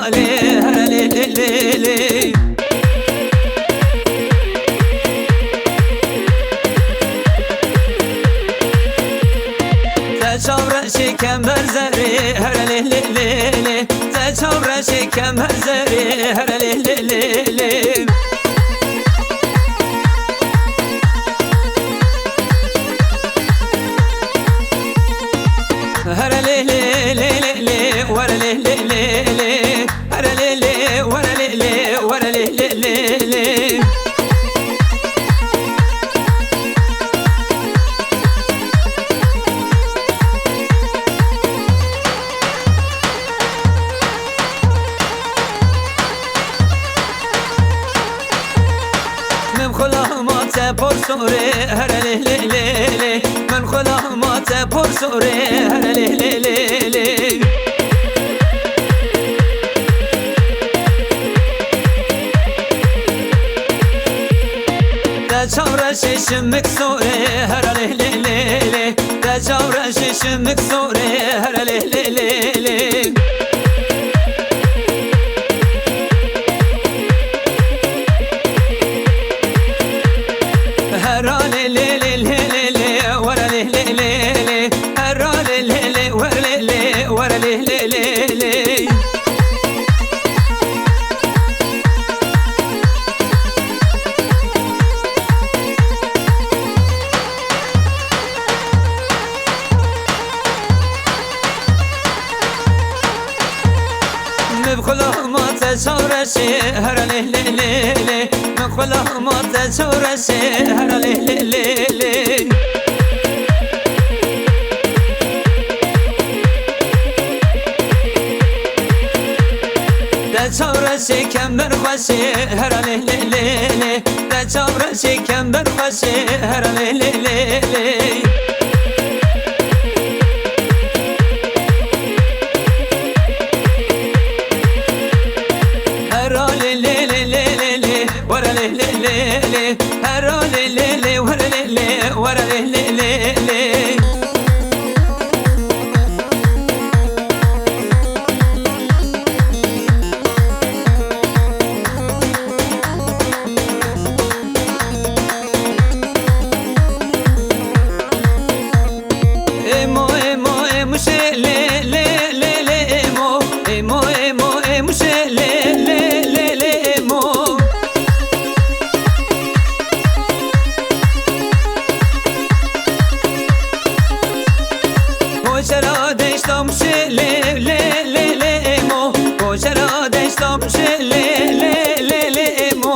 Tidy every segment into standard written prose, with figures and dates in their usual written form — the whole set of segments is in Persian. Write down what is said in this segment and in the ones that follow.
مالی هر لی لی لی لی تجاور شکم بر زری هر لی لی لی لی تجاور شکم بر زری هر لی لی لی لی هر لی لی لی لی ور لی لی لی لی هر لی لی ور لی لی ور لی لی لی لی من خلا ما تپر سوره هر لی لی لی لی من خلا ما تپر سوره هر لی لی لی لی تجاور ششم مکسوره هر لی لی لی لی تجاور ششم مکسوره هر لی لی لی لی خلا ما تجورشی هر لی لی لی لی من خلا ما تجورشی هر لی لی لی لی تجورشی کم برخوشی هر لی لی لی لی تجورشی کم برخوشی هر لی لی لی لی هر لی لی لی ور لی لی ور لی لی لی لی ایمو ایمو ایموشه لی لی لی لی ایمو ایمو ایمو ایموشه لی لی لی لی ایمو چرا دشتم شلی لی لی لی مو چرا دشتم شلی لی لی لی مو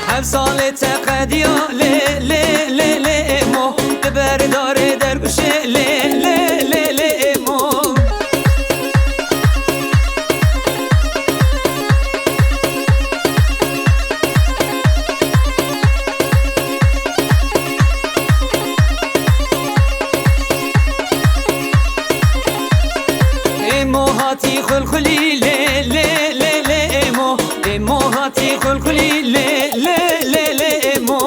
هم سال تقدیا لی لی لی لی مو بردار درگوش لی لی لی لی مو هاتی خلخلی لی لی لی لی مو ایمو هاتی خلخلی لی لی لی لی مو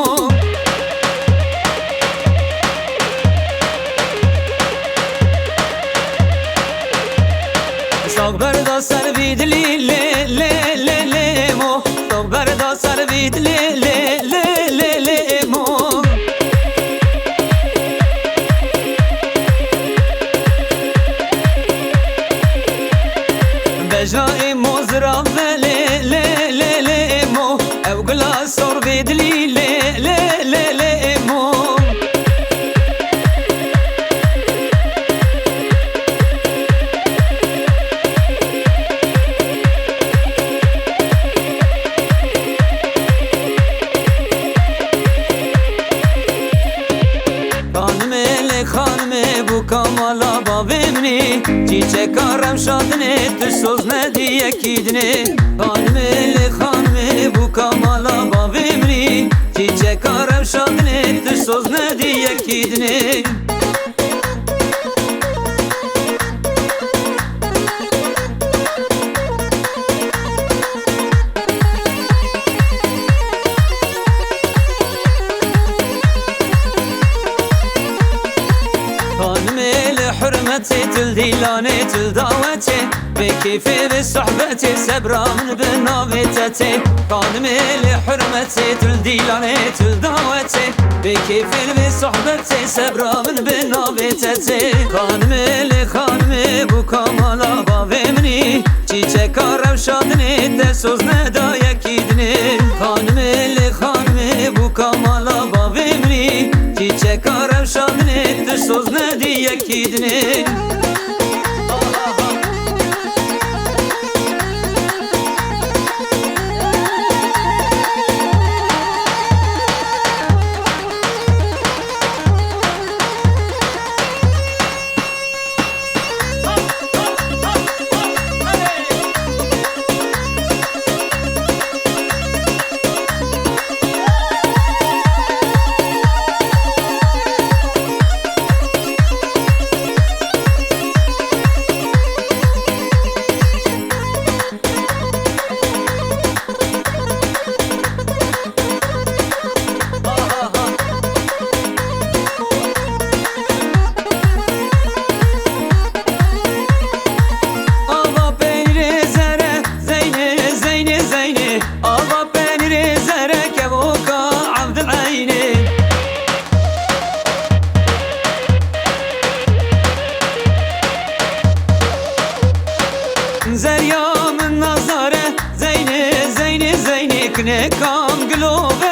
ساق بردا سر بیدلی لی لی لی لی مو ساق بردا سر بیدلی لی لی لی لی مو بجای مزرا لی لی لی لی مو او گلا سر بیدلی لی لی لی لی مو خانمه بو کامالا با بمنی چی چه کارم شادنه تو سوز ندی یکیدنه خانمه بو کامالا با بمنی چی چه کارم شادنه تو سوز ندی یکیدنه حرمتي تل ديلاني تل دعوتي بكيفي بالصحبتي سبرا من بنابتتي خانمي لحرمتي تل ديلاني تل دعوتي بكيفي بالصحبتي سبرا من بنابتتي خانمي لخانمي بو كمالا باوي مني چیچک روشادنی دسوز ندا یکیدنی خانمي لخانمي بو کمالا باوی منی چیچک روشادنی دسوز ندی یکیدنی زريا من نظره زيني زيني زيني كني كام قلوب